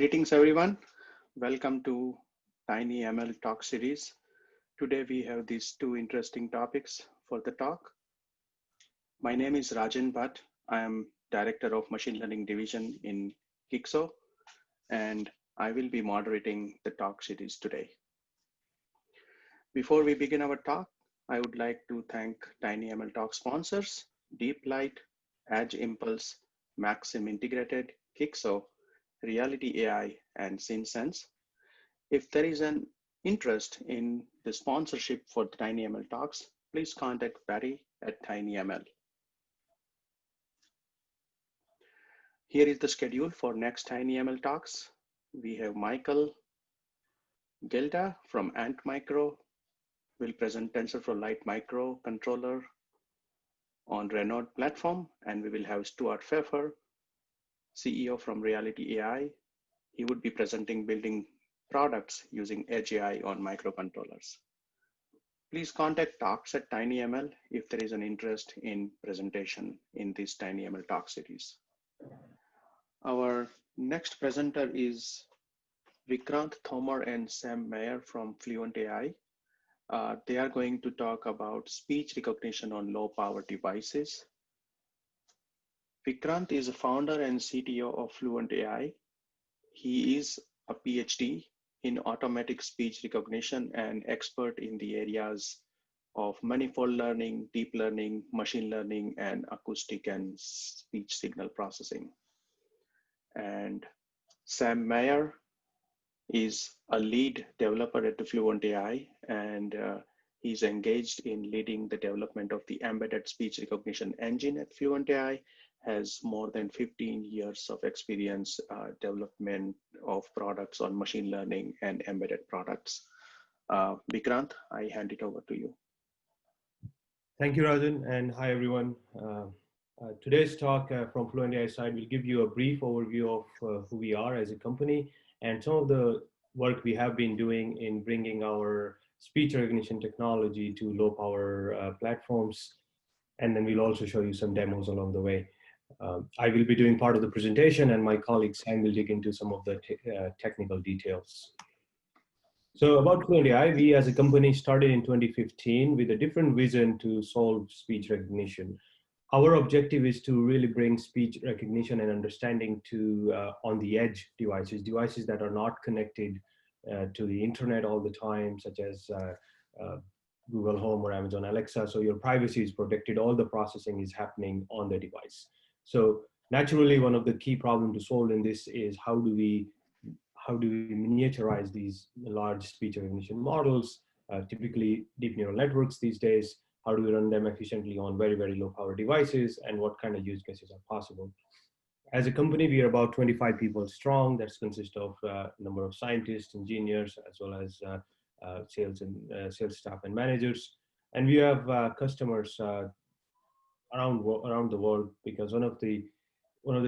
Greetings everyone. Welcome to tinyML talk series. Today we have these two interesting topics for the talk. My name is Rajan Bhatt. I am Director of Machine Learning Division in Kixo, and I will be moderating the talk series today. Before we begin our talk, I would like to thank tinyML talk sponsors, Deep Lite, Edge Impulse, Maxim Integrated, Kixo, Reality AI, and SynSense. If there is an interest in the sponsorship for the tinyML talks, please contact Barry at tinyML. Here is the schedule for next tinyML talks. We have Michael Gelda from Ant Micro will present TensorFlow Lite microcontroller on Renault platform, and we will have Stuart Pfeffer, CEO from Reality AI. He would be presenting building products using Edge AI on microcontrollers. Please contact talks at tinyML if there is an interest in presentation in this tinyML talk series. Our next presenter is Vikrant, Tomar, and Sam Myer from Fluent.ai. They are going to talk about speech recognition on low power devices. Vikrant is a founder and CTO of Fluent.ai. He is a PhD in automatic speech recognition and expert in the areas of manifold learning, deep learning, machine learning, and acoustic and speech signal processing. And Sam Myer is a lead developer at the Fluent.ai, and he's engaged in leading the development of the embedded speech recognition engine at Fluent.ai, has more than 15 years of experience development of products on machine learning and embedded products. Vikrant, I hand it over to you. Thank you, Rajan, and hi, everyone. Today's talk from Fluent.ai side will give you a brief overview of who we are as a company and some of the work we have been doing in bringing our speech recognition technology to low power platforms. And then we'll also show you some demos along the way. I will be doing part of the presentation, and my colleague Sam will dig into some of the technical details. So about Fluent.ai, we as a company started in 2015 with a different vision to solve speech recognition. Our objective is to really bring speech recognition and understanding to on the edge devices that are not connected to the internet all the time, such as Google Home or Amazon Alexa. So your privacy is protected. All the processing is happening on the device. So naturally, one of the key problems to solve in this is how do we miniaturize these large speech recognition models, typically deep neural networks these days. How do we run them efficiently on very, very low power devices, and what kind of use cases are possible? As a company, we are about 25 people strong. That consists of a number of scientists, engineers, as well as sales staff and managers. And we have customers around the world, because one of the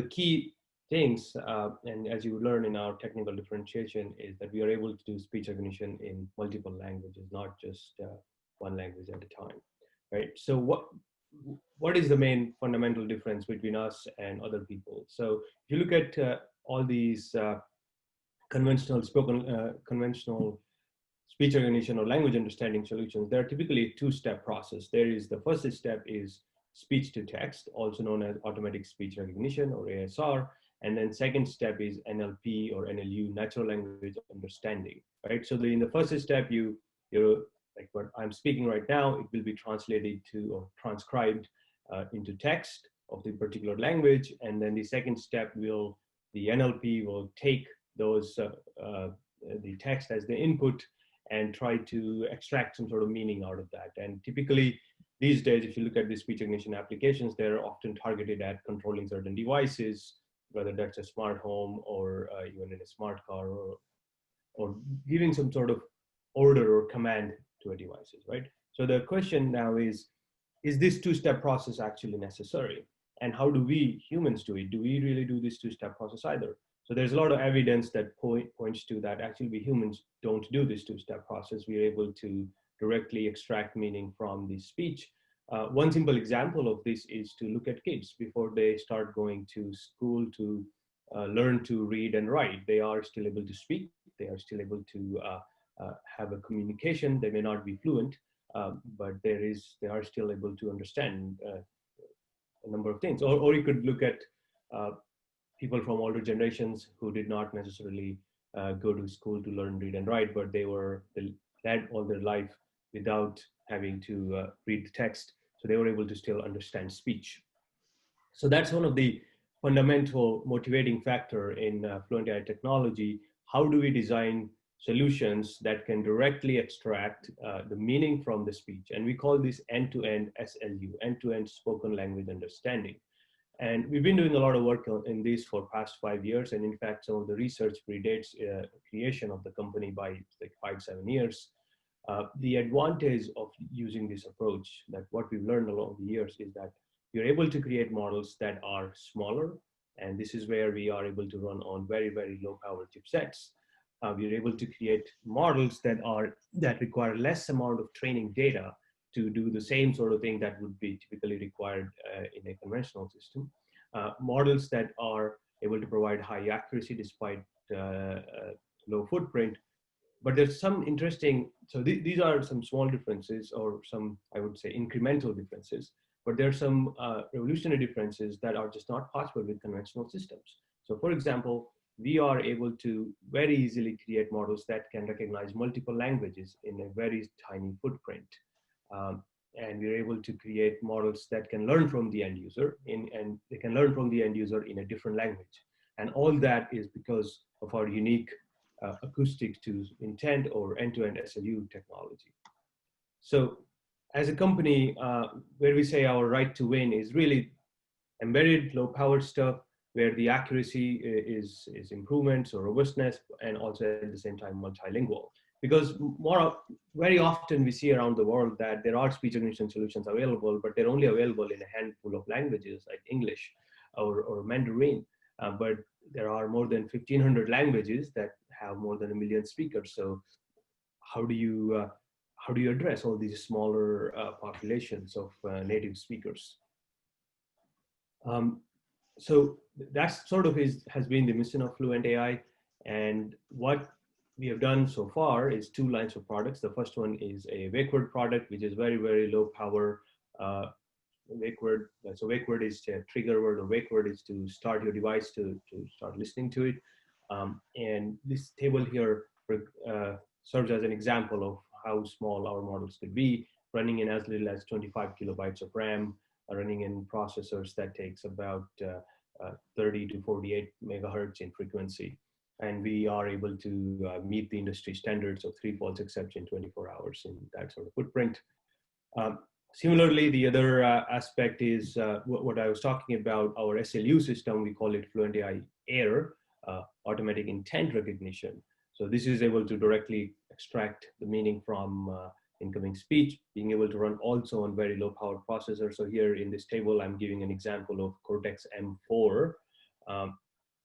key things, and as you learn in our technical differentiation, is that we are able to do speech recognition in multiple languages, not just one language at a time. Right. So what is the main fundamental difference between us and other people? So if you look at all these conventional speech recognition or language understanding solutions, they're typically a two-step process. The first step is speech to text, also known as automatic speech recognition or ASR. And then second step is NLP or NLU, natural language understanding. Right. So in the first step, you're like what I'm speaking right now, it will be translated to or transcribed into text of the particular language. And then the second step the NLP will take those, the text as the input and try to extract some sort of meaning out of that. And typically these days, if you look at the speech recognition applications, they're often targeted at controlling certain devices, whether that's a smart home or even in a smart car, or giving some sort of order or command to a devices, right? So the question now is this two-step process actually necessary? And how do we humans do it? Do we really do this two-step process either? So there's a lot of evidence that points to that actually we humans don't do this two-step process. We're able to directly extract meaning from the speech. One simple example of this is to look at kids before they start going to school to learn to read and write. They are still able to speak. They are still able to have a communication. They may not be fluent, but they are still able to understand a number of things. Or you could look at people from older generations who did not necessarily go to school to learn read and write, but they led all their life without having to read the text. So they were able to still understand speech. So that's one of the fundamental motivating factor in Fluent.ai technology. How do we design solutions that can directly extract the meaning from the speech? And we call this end-to-end SLU, end-to-end spoken language understanding. And we've been doing a lot of work in this for past 5 years. And in fact, some of the research predates creation of the company by like 5-7 years. The advantage of using this approach, that what we've learned along the years, is that you're able to create models that are smaller. And this is where we are able to run on very, very low power chipsets. We're able to create models that require less amount of training data to do the same sort of thing that would be typically required in a conventional system. Models that are able to provide high accuracy despite low footprint. But there's some interesting, so these are some small differences, or some, I would say, incremental differences, but there are some revolutionary differences that are just not possible with conventional systems. So for example, we are able to very easily create models that can recognize multiple languages in a very tiny footprint. And we're able to create models that can learn from the end user, and they can learn from the end user in a different language. And all that is because of our unique acoustic to intent or end-to-end SLU technology. So as a company, where we say our right to win is really embedded low power stuff, where the accuracy is improvements or robustness, and also at the same time multilingual. Because very often we see around the world that there are speech recognition solutions available, but they're only available in a handful of languages like English or Mandarin. But there are more than 1,500 languages that have more than 1 million speakers. So how do you address all these smaller populations of native speakers? So that's sort of has been the mission of Fluent.ai. And what we have done so far is 2 lines of products. The first one is a Wakeboard product, which is very, very low power. Wakeboard, so Wakeboard is a trigger word, or Wakeboard is to start your device to start listening to it. And this table here serves as an example of how small our models could be, running in as little as 25 kilobytes of RAM, running in processors that takes about 30 to 48 megahertz in frequency. And we are able to meet the industry standards of 3 faults exception 24 hours in that sort of footprint. Similarly, the other aspect is what I was talking about, our SLU system. We call it Fluent.ai AIR, automatic intent recognition. So this is able to directly extract the meaning from incoming speech, being able to run also on very low power processors. So here in this table, I'm giving an example of Cortex M4.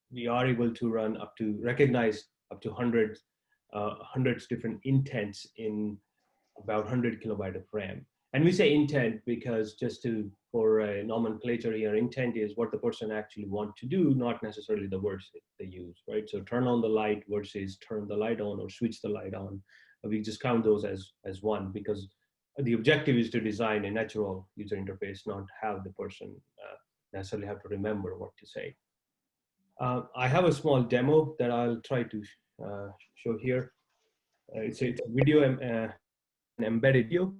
We are able to recognize up to hundreds different intents in about 100 kilobyte of RAM. And we say intent because for a nomenclature here, intent is what the person actually wants to do, not necessarily the words that they use, right? So turn on the light versus turn the light on or switch the light on. We just count those as one, because the objective is to design a natural user interface, not have the person necessarily have to remember what to say. I have a small demo that I'll try to show here. It's a video, an embedded video.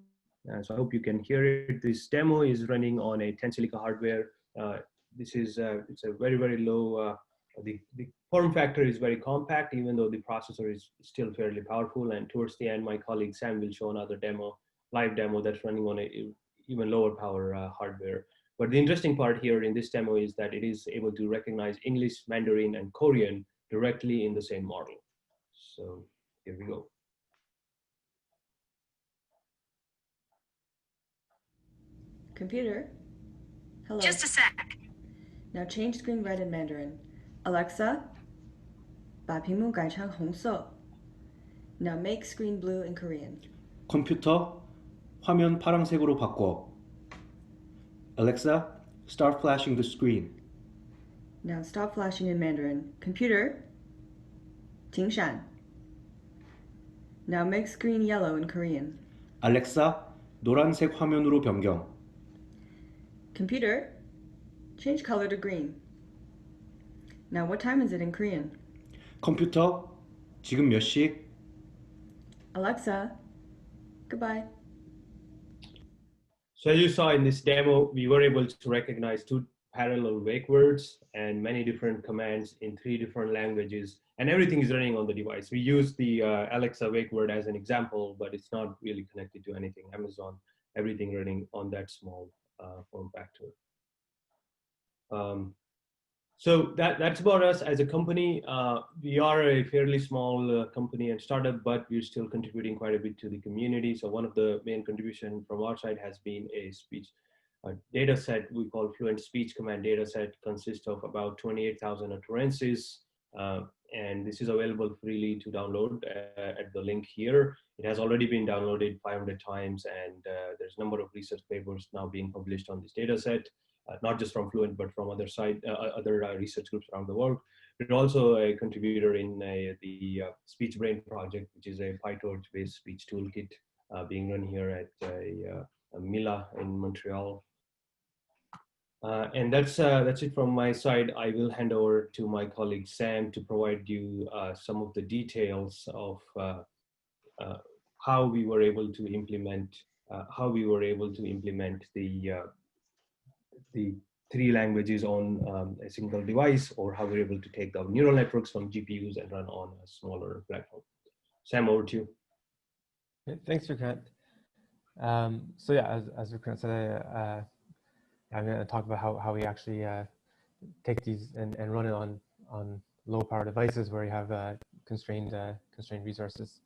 So I hope you can hear it. This demo is running on a Tensilica hardware. It's a very, very low, the form factor is very compact, even though the processor is still fairly powerful. And towards the end, my colleague Sam will show another demo, live demo that's running on a even lower power hardware. But the interesting part here in this demo is that it is able to recognize English, Mandarin, and Korean directly in the same model. So here we go. Computer, hello. Just a sec. Now change screen red in Mandarin. Alexa, 把屏幕改成红色. Now make screen blue in Korean. 컴퓨터, 화면 파란색으로 바꿔. Alexa, start flashing the screen. Now stop flashing in Mandarin. Computer, 停闪. Now make screen yellow in Korean. 알렉사, 노란색 화면으로 변경. Computer, change color to green. Now what time is it in Korean? 컴퓨터, 지금 몇 시? Alexa, goodbye. So as you saw in this demo, we were able to recognize two parallel wake words and many different commands in 3 different languages, and everything is running on the device. We use the Alexa wake word as an example, but it's not really connected to anything Amazon, everything running on that small form factor. So that's about us as a company. We are a fairly small company and startup, but we're still contributing quite a bit to the community. So one of the main contribution from our side has been a speech data set we call Fluent Speech Command data set, consists of about 28,000 utterances. And this is available freely to download at the link here. It has already been downloaded 500 times, and there's a number of research papers now being published on this data set. Not just from Fluent, but from other research groups around the world. We're also a contributor in the Speech Brain project, which is a Pytorch-based speech toolkit being run here at Mila in Montreal. And that's it from my side. I will hand over to my colleague Sam to provide you some of the details of how we were able to implement the 3 languages on a single device, or how we're able to take the neural networks from GPUs and run on a smaller platform. Sam, over to you. Okay, thanks, Vikrant. So yeah, as Vikrant said, I'm going to talk about how we actually take these and run it on low power devices where you have constrained resources.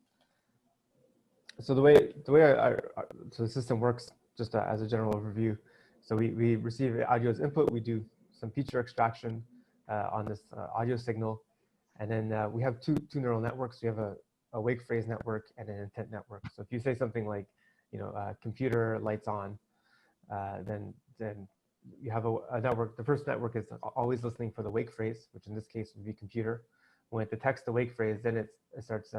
So the way so the system works, just as a general overview. So we receive audio as input. We do some feature extraction on this audio signal, and then we have two neural networks. We have a wake phrase network and an intent network. So if you say something like, computer lights on, then you have a network. The first network is always listening for the wake phrase, which in this case would be computer. When it detects the wake phrase, then it starts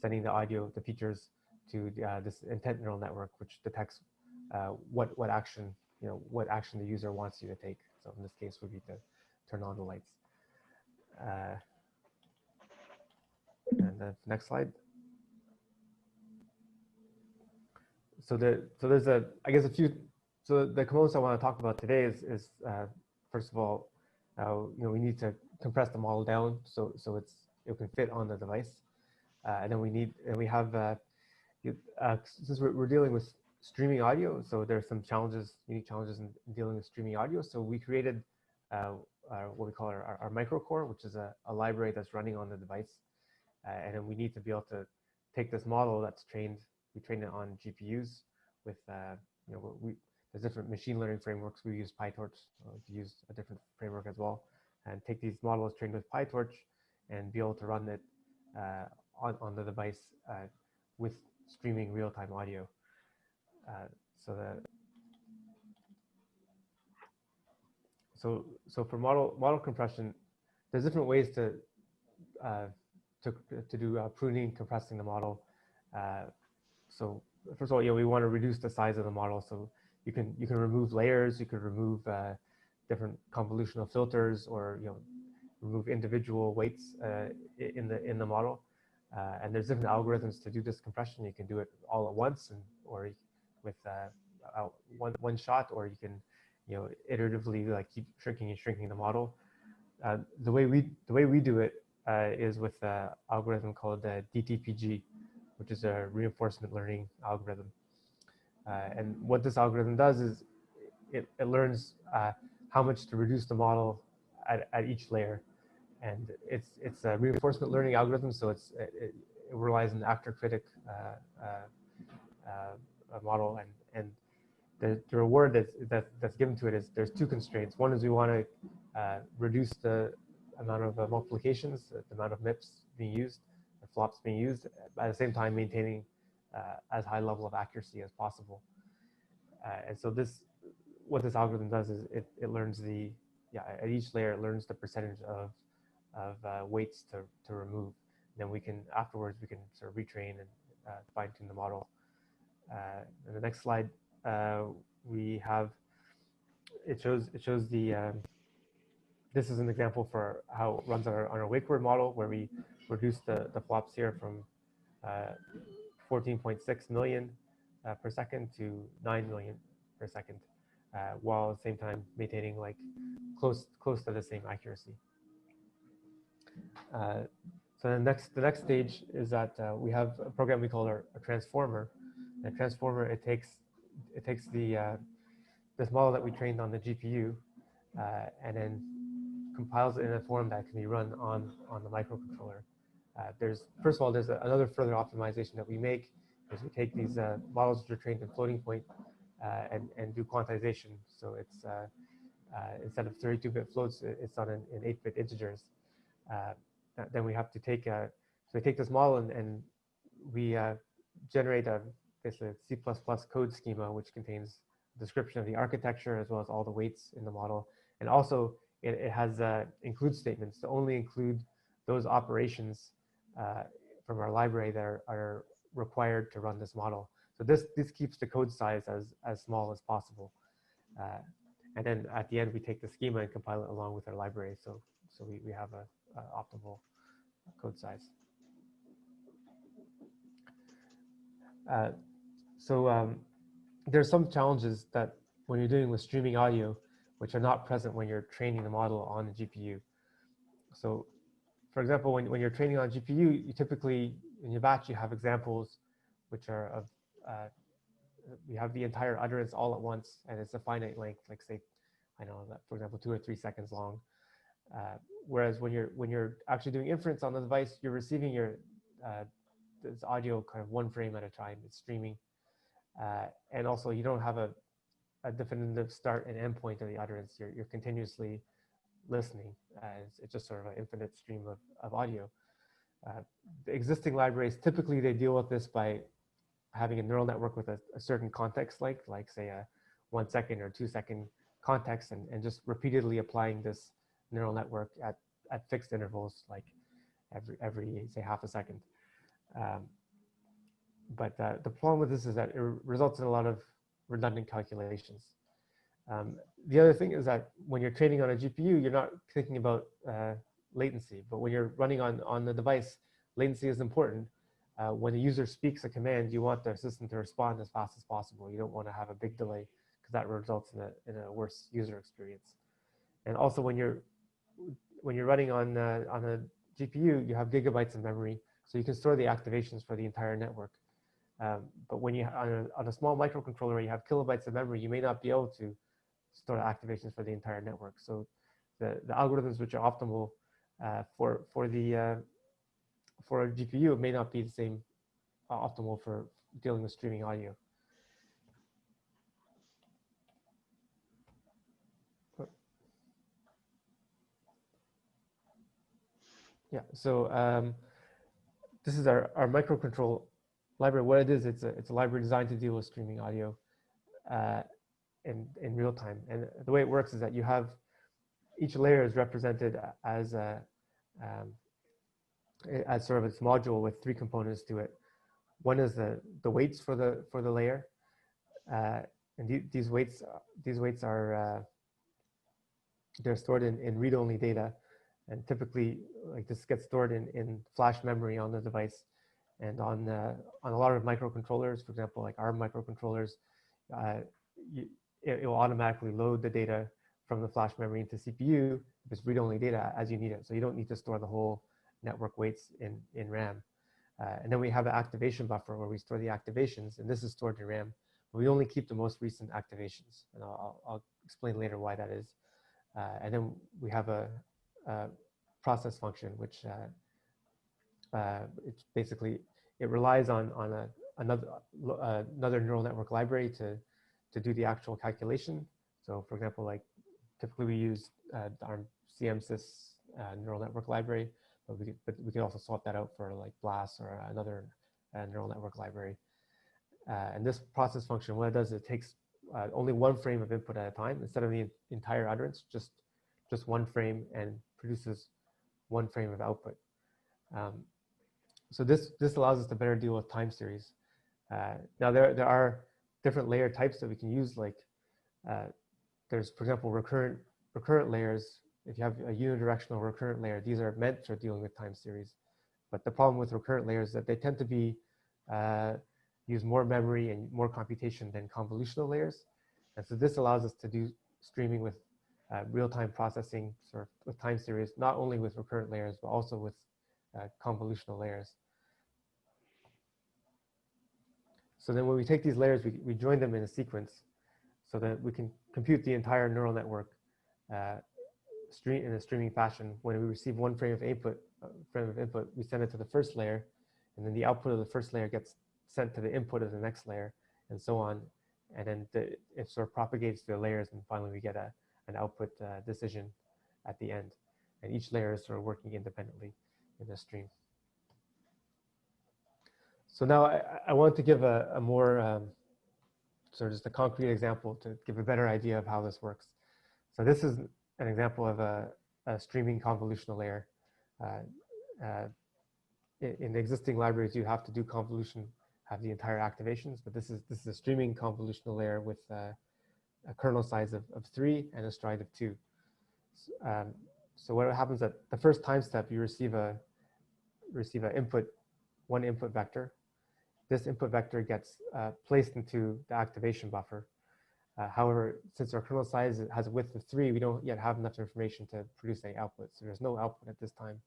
sending the audio, the features, to this intent neural network, which detects what action the user wants you to take. So in this case would be to turn on the lights. And the next slide. So there's I guess a few. So the components I want to talk about today is first of all, we need to compress the model down so it can fit on the device, and then we have since we're dealing with streaming audio, so there's some unique challenges in dealing with streaming audio. So we created what we call our Microcore, which is a library that's running on the device, and then we need to be able to take this model that's trained. We train it on GPUs with there's different machine learning frameworks. We use Pytorch. We use a different framework as well, and take these models trained with Pytorch and be able to run it on the device with streaming real-time audio. So for model compression, there's different ways to do pruning, compressing the model. So first of all, we want to reduce the size of the model. So you can remove layers, you can remove different convolutional filters, or remove individual weights in the model. And there's different algorithms to do this compression. You can do it all at once, or with one shot, or you can iteratively keep shrinking the model. The way we do it is with an algorithm called DTPG, which is a reinforcement learning algorithm. And what this algorithm does is it learns how much to reduce the model at each layer. And it's a reinforcement learning algorithm, so it relies on the actor-critic model, and the reward that's given to it is there's 2 constraints. One is we want to reduce the amount of multiplications, the amount of MIPS being used, or flops being used, at the same time maintaining as high level of accuracy as possible. And so what this algorithm does is it learns the at each layer it learns the percentage of weights to remove. Then we can afterwards we can sort of retrain and fine tune the model. In the next slide, we have it shows the this is an example for how it runs on our Wakeboard model, where we reduce the flops here from 14.6 million per second to 9 million per second, while at the same time maintaining like close to the same accuracy. So the next stage is that we have a program we call a transformer. A transformer, it takes this model that we trained on the GPU and then compiles it in a form that can be run on the microcontroller. First of all, there's another further optimization that we make, is we take these models that are trained in floating point and do quantization. So it's instead of 32-bit floats, it's on in 8-bit integers. Then we have to take so we take this model and we generate basically a C++ code schema, which contains a description of the architecture as well as all the weights in the model, and also it has include statements to only include those operations from our library that are required to run this model. So this keeps the code size as small as possible. And then at the end, we take the schema and compile it along with our library. So we have a optimal code size. There's some challenges that when you're dealing with streaming audio, which are not present when you're training the model on the GPU. So for example, when you're training on GPU, you typically, in your batch, you have examples which are of, you have the entire utterance all at once, and it's a finite length, like say, I know that, for example, 2 or 3 seconds long. Whereas when you're actually doing inference on the device, you're receiving this audio kind of 1 frame at a time. It's streaming, and also you don't have a definitive start and end point of the utterance. You're continuously listening. It's just sort of an infinite stream of audio. The existing libraries, typically they deal with this by having a neural network with a certain context length, like say a 1 second or 2 second context, and just repeatedly applying this neural network at fixed intervals, like every say half a second. But the problem with this is that it results in a lot of redundant calculations. The other thing is that when you're training on a GPU, you're not thinking about latency, but when you're running on the device, latency is important. When the user speaks a command, you want the system to respond as fast as possible. You don't want to have a big delay, because that results in a worse user experience. And also when you're running on a GPU, you have gigabytes of memory, so you can store the activations for the entire network. But when you on a small microcontroller where you have kilobytes of memory, you may not be able to store the activations for the entire network. So the algorithms which are optimal for a GPU may not be the same optimal for dealing with streaming audio. Yeah, so this is our microcontrol library. What it is, it's a library designed to deal with streaming audio in real time. And the way it works is that you have each layer is represented as sort of its module with 3 components to it. One is the weights for the layer, and these weights are they're stored in read-only data, and typically like this gets stored in flash memory on the device. And on a lot of microcontrollers, for example, like ARM microcontrollers, it will automatically load the data from the flash memory into CPU if it's read-only data as you need it. So you don't need to store the whole network weights in RAM. And then we have an activation buffer where we store the activations, and this is stored in RAM. But we only keep the most recent activations, and I'll explain later why that is. And then we have a process function, which it's basically, it relies on another neural network library to do the actual calculation. So for example, like typically we use our CMSys neural network library, but we can also swap that out for like BLAS or another neural network library. And this process function, what it does is it takes only 1 frame of input at a time instead of the entire utterance, just just one frame and produces one frame of output. So this allows us to better deal with time series. Now there are different layer types that we can use, like there's, for example, recurrent layers. If you have a unidirectional recurrent layer, these are meant for dealing with time series. But the problem with recurrent layers is that they tend to be use more memory and more computation than convolutional layers. And so this allows us to do streaming with real-time processing, sort of with time series, not only with recurrent layers, but also with convolutional layers. So then when we take these layers, we join them in a sequence so that we can compute the entire neural network in a streaming fashion. When we receive one frame of input, we send it to the first layer, and then the output of the first layer gets sent to the input of the next layer, and so on. And then it sort of propagates through the layers, and finally we get an output decision at the end. And each layer is sort of working independently in the stream. So now I want to give a more sort of just a concrete example to give a better idea of how this works. So this is an example of a streaming convolutional layer. In the existing libraries, you have to do convolution, have the entire activations, but this is a streaming convolutional layer with a kernel size of 3 and a stride of 2. So what happens at the first time step, you receive one input vector. This input vector gets placed into the activation buffer. However, since our kernel size has a width of 3, we don't yet have enough information to produce any output. So there's no output at this time.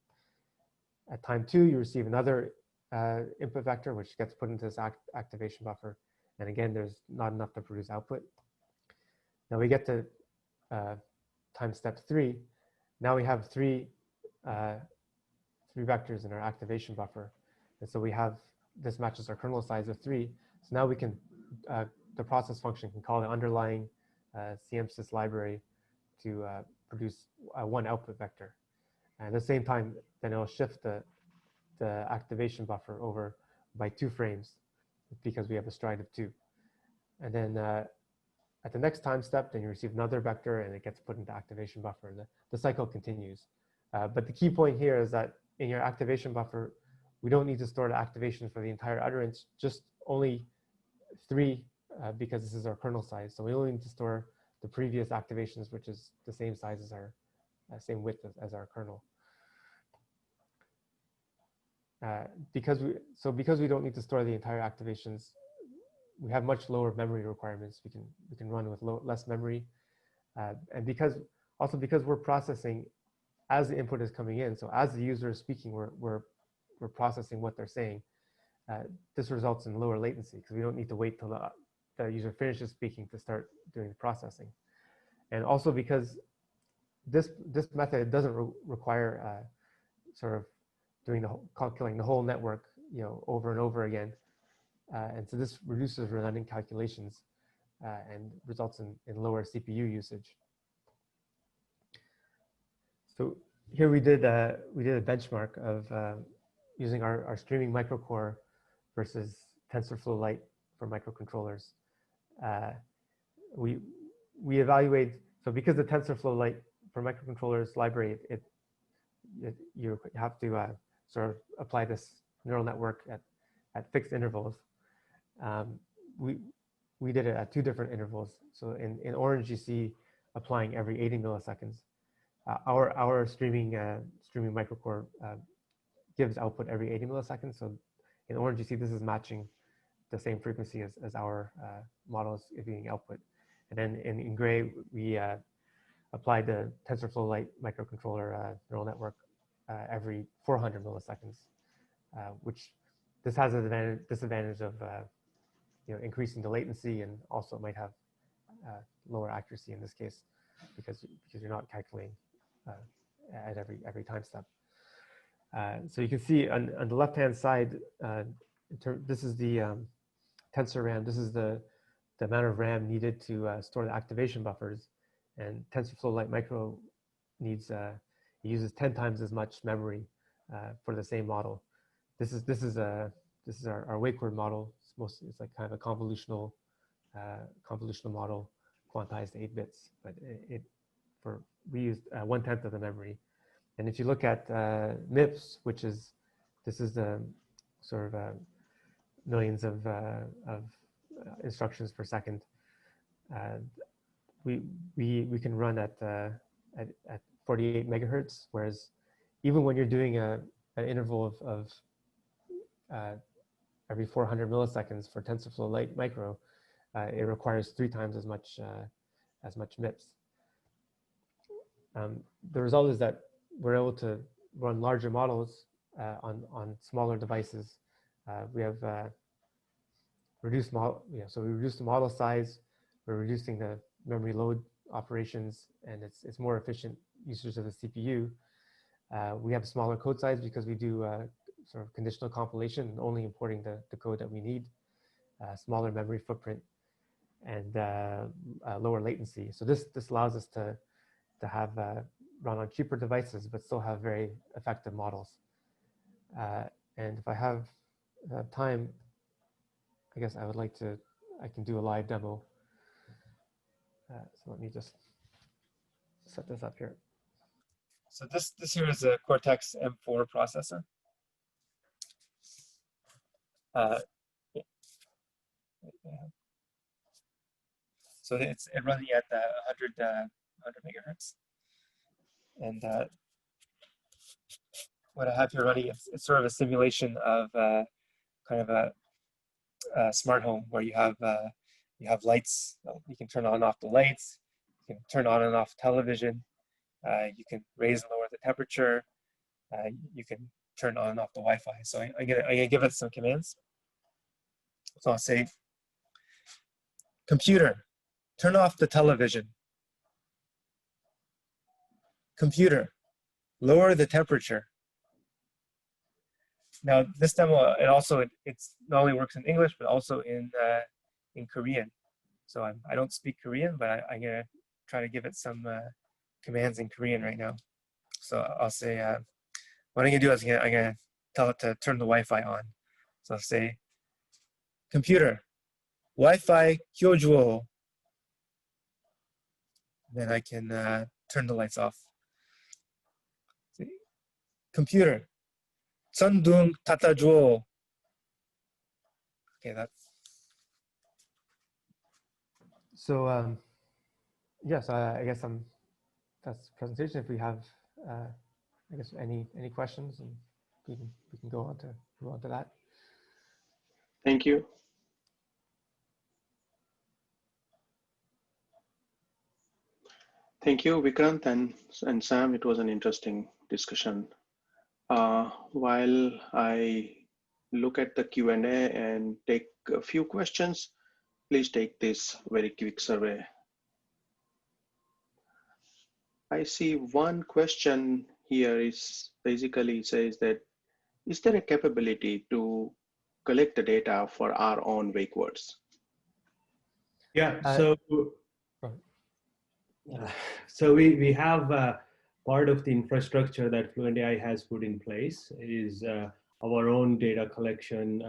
At time 2, you receive another input vector, which gets put into this activation buffer. And again, there's not enough to produce output. Now we get to time step 3. Now we have three vectors in our activation buffer. And so we have, this matches our kernel size of 3. So now we can, the process function can call the underlying CMSys library to produce one output vector. And at the same time, then it'll shift the activation buffer over by 2 frames because we have a stride of 2. And then at the next time step, then you receive another vector and it gets put into activation buffer. And the cycle continues. But the key point here is that in your activation buffer, we don't need to store the activations for the entire utterance, just only 3 because this is our kernel size. So we only need to store the previous activations, which is the same size as our, same width as our kernel. Because we don't need to store the entire activations, we have much lower memory requirements. We can run with less memory, and because we're processing as the input is coming in. So as the user is speaking, we're processing what they're saying. This results in lower latency because we don't need to wait till the user finishes speaking to start doing the processing. And also because this method doesn't require sort of calculating the whole network, over and over again. And so this reduces redundant calculations and results in lower CPU usage. So here we did a benchmark of using our streaming microcore versus TensorFlow Lite for microcontrollers. We evaluate, so because the TensorFlow Lite for microcontrollers library, you have to sort of apply this neural network at fixed intervals. We did it at 2 different intervals. So in orange, you see applying every 80 milliseconds. Our streaming microcore gives output every 80 milliseconds. So in orange, you see this is matching the same frequency as our models giving output. And then in gray, we applied the TensorFlow Lite microcontroller neural network every 400 milliseconds, which this has a disadvantage of increasing the latency, and also might have lower accuracy in this case because you're not calculating at every time step. So you can see on the left-hand side, this is the tensor RAM. This is the amount of RAM needed to store the activation buffers, and TensorFlow Lite Micro needs it uses 10 times as much memory for the same model. This is our Wakeboard model. It's like kind of a convolutional model, quantized to 8 bits. But we used 1/10 of the memory. And if you look at MIPS, this is the sort of millions of instructions per second, we can run at 48 megahertz, whereas even when you're doing an interval of every 400 milliseconds for TensorFlow Lite Micro, it requires 3 times as much MIPS. The result is that we're able to run larger models on smaller devices. We have reduced model, so we reduced the model size, we're reducing the memory load operations, and it's more efficient usage of the CPU. We have a smaller code size because we do sort of conditional compilation and only importing the code that we need, smaller memory footprint, and lower latency. So this allows us to have run on cheaper devices, but still have very effective models. And if I have time, I guess I can do a live demo. So let me just set this up here. So this here is a Cortex M4 processor. So it's running at 100 megahertz. And what I have here running, it's sort of a simulation of kind of a smart home where you have lights. You can turn on and off the lights. You can turn on and off television. You can raise and lower the temperature. You can turn on and off the Wi-Fi. So I'm gonna give it some commands. So I'll say, computer, turn off the television. Computer, lower the temperature. Now this demo, it's not only works in English, but also in Korean. So I don't speak Korean, but I'm gonna try to give it some commands in Korean right now. So I'll say, what I'm gonna do is I'm gonna tell it to turn the Wi-Fi on. So I'll say, computer, Wi-Fi 켜줘. Then I can turn the lights off. See? Computer, 전등 닫아줘. Okay, that's. So yes, I guess that's the presentation. If we have, I guess any questions, and we can go on to that. Thank you. Thank you, Vikrant and Sam. It was an interesting discussion. While I look at the Q&A and take a few questions, please take this very quick survey. I see one question here is basically says that, is there a capability to collect the data for our own wakeboards? Yeah, so we have part of the infrastructure that Fluent.ai has put in place is our own data collection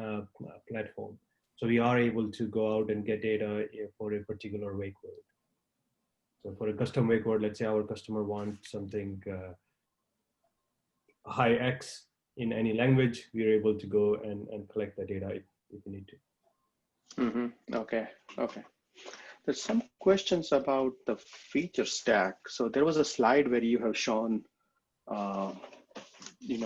platform. So we are able to go out and get data for a particular wakeboard. So for a custom wakeboard, let's say our customer wants something high X in any language, we're able to go and collect the data if we need to. Mm-hmm. Okay. There's some questions about the feature stack. So there was a slide where you have shown,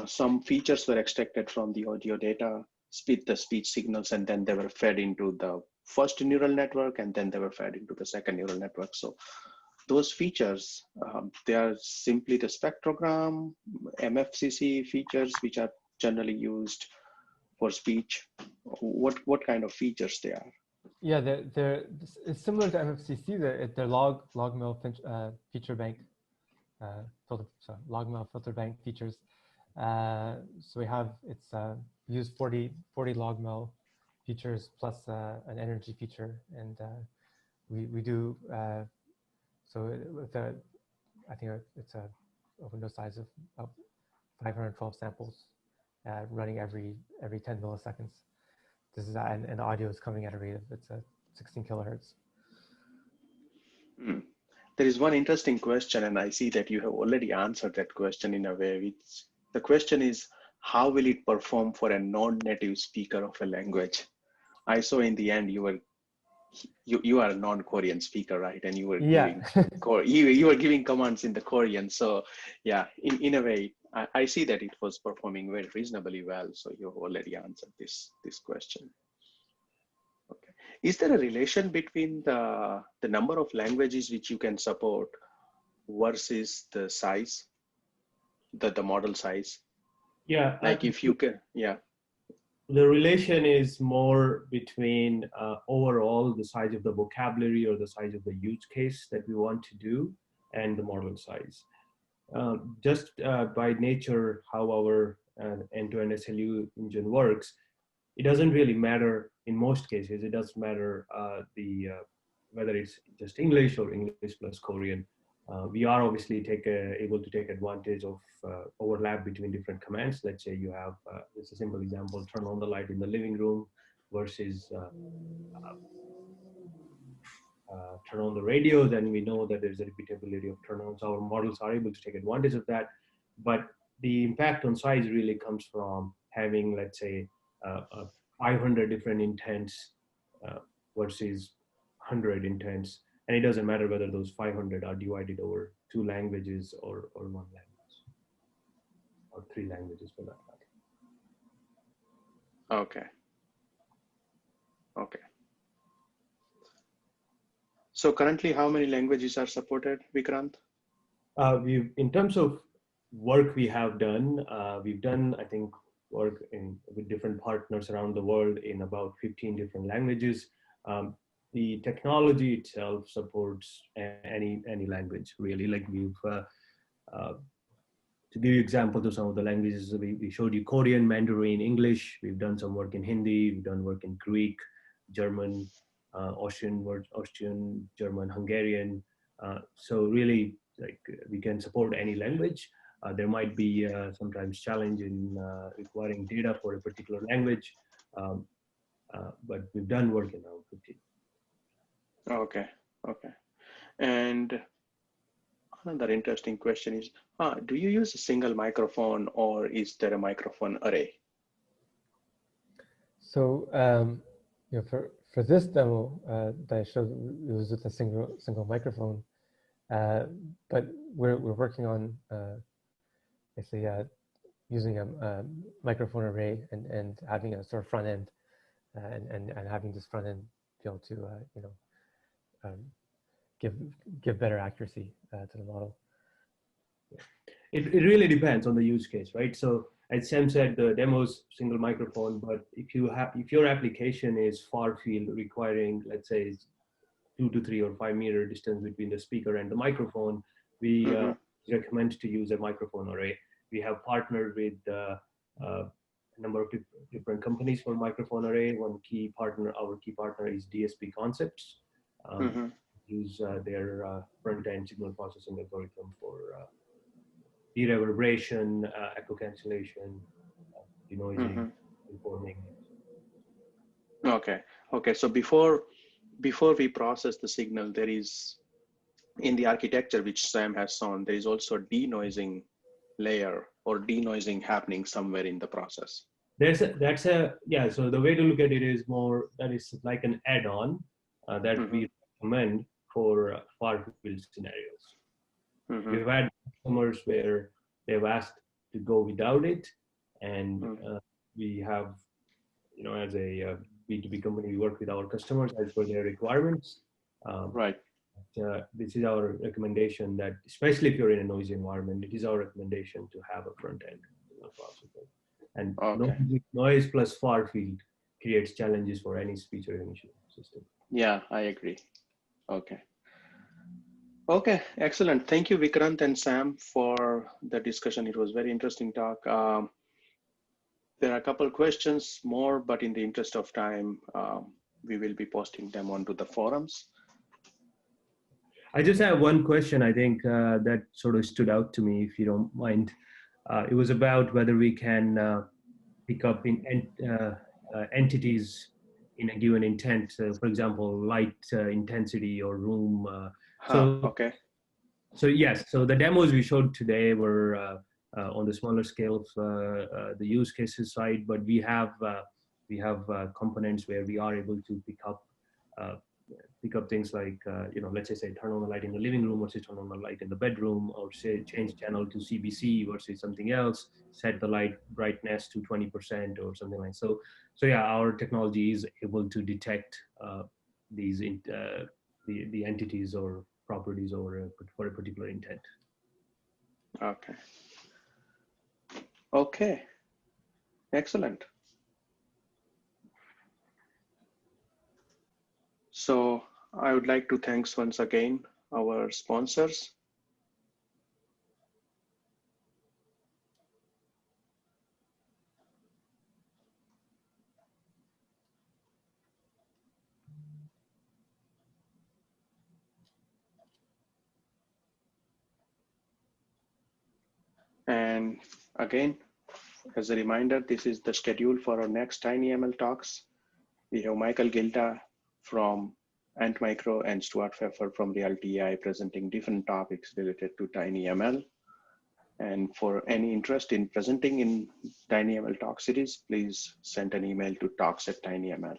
some features were extracted from the audio data, the speech signals, and then they were fed into the first neural network, and then they were fed into the second neural network. So those features, they are simply the spectrogram, MFCC features, which are generally used for speech. What kind of features they are? Yeah, it's similar to MFCC. They're log-mil feature bank, log-mil filter bank features. So we have use 40 log-mil features plus an energy feature, and we do so with I think it's a window size of about 512 samples running every 10 milliseconds. This is and the audio is coming at a rate of 16 kilohertz. There is one interesting question, and I see that you have already answered that question in a way. Which the question is, how will it perform for a non-native speaker of a language? I saw in the end you are a non-Korean speaker, right? And you were Yeah. giving you were giving commands in the Korean. So yeah, in a way, I see that it was performing very reasonably well. So you have already answered this question. Okay. Is there a relation between the number of languages which you can support versus the size, the model size? Yeah, Like if you can, yeah. the relation is more between overall the size of the vocabulary or the size of the use case that we want to do and the model size. Just by nature, how our end-to-end SLU engine works, it doesn't really matter in most cases. It doesn't matter whether it's just English or English plus Korean. We are obviously able to take advantage of overlap between different commands. Let's say you have, it's a simple example, turn on the light in the living room versus turn on the radio, then we know that there's a repeatability of turn on. So our models are able to take advantage of that. But the impact on size really comes from having, let's say, 500 different intents versus 100 intents. And it doesn't matter whether those 500 are divided over 2 languages or 1 language, or 3 languages for that matter. Okay. Okay. So currently, how many languages are supported, Vikrant? In terms of work we have done, we've done, I think, work with different partners around the world in about 15 different languages. The technology itself supports any language, really. Like we've, to give you examples of some of the languages, we showed you Korean, Mandarin, English. We've done some work in Hindi. We've done work in Greek, German, Austrian, German, Hungarian. So really, like we can support any language. There might be sometimes challenge in requiring data for a particular language, but we've done work in our 15. Okay, okay. And another interesting question is, do you use a single microphone or is there a microphone array? So you know, for this demo that I showed, it was with a single microphone, but we're working on basically using a microphone array and having a sort of front end, and having this front end be able to you know, give better accuracy to the model. It really depends on the use case, right? So as Sam said, the demo's single microphone, but if your application is far field requiring, let's say, 2 to 3 or 5 meter distance between the speaker and the microphone, we recommend to use a microphone array. We have partnered with a number of different companies for microphone array. Our key partner is DSP Concepts. Use their front-end signal processing algorithm for dereverberation, echo cancellation, denoising, informing. Okay, okay. So before we process the signal, there is, in the architecture which Sam has shown, there is also denoising layer or denoising happening somewhere in the process. Yeah, so the way to look at it is more, that is like an add-on that we recommend for far field scenarios. We've had customers where they've asked to go without it, and we have, you know, as a B2B company, we work with our customers as per their requirements. Right. This is our recommendation, that especially if you're in a noisy environment, it is our recommendation to have a front end processor. And noise plus far field creates challenges for any speech recognition system. Yeah, I agree. Okay. Okay, excellent. Thank you, Vikrant and Sam, for the discussion. It was very interesting talk. There are a couple questions more, but in the interest of time, we will be posting them onto the forums. I just have one question, I think, that sort of stood out to me, if you don't mind. It was about whether we can pick up entities in a given intent. For example, light intensity or room. Okay. So yes, so the demos we showed today were on the smaller scale of the use cases side, but we have components where we are able to pick up things like let's say turn on the light in the living room versus turn on the light in the bedroom, or say change channel to CBC versus something else, set the light brightness to 20% or something like so. So yeah, our technology is able to detect these the entities or properties for a particular intent. Okay. Okay. Excellent. So I would like to thank once again our sponsors. And again, as a reminder, this is the schedule for our next tinyML talks. We have Michael Gilda from Ant Micro and Stuart Pfeffer from Real.ai presenting different topics related to tinyML. And for any interest in presenting in tinyML talk series, please send an email to talks@tinyml.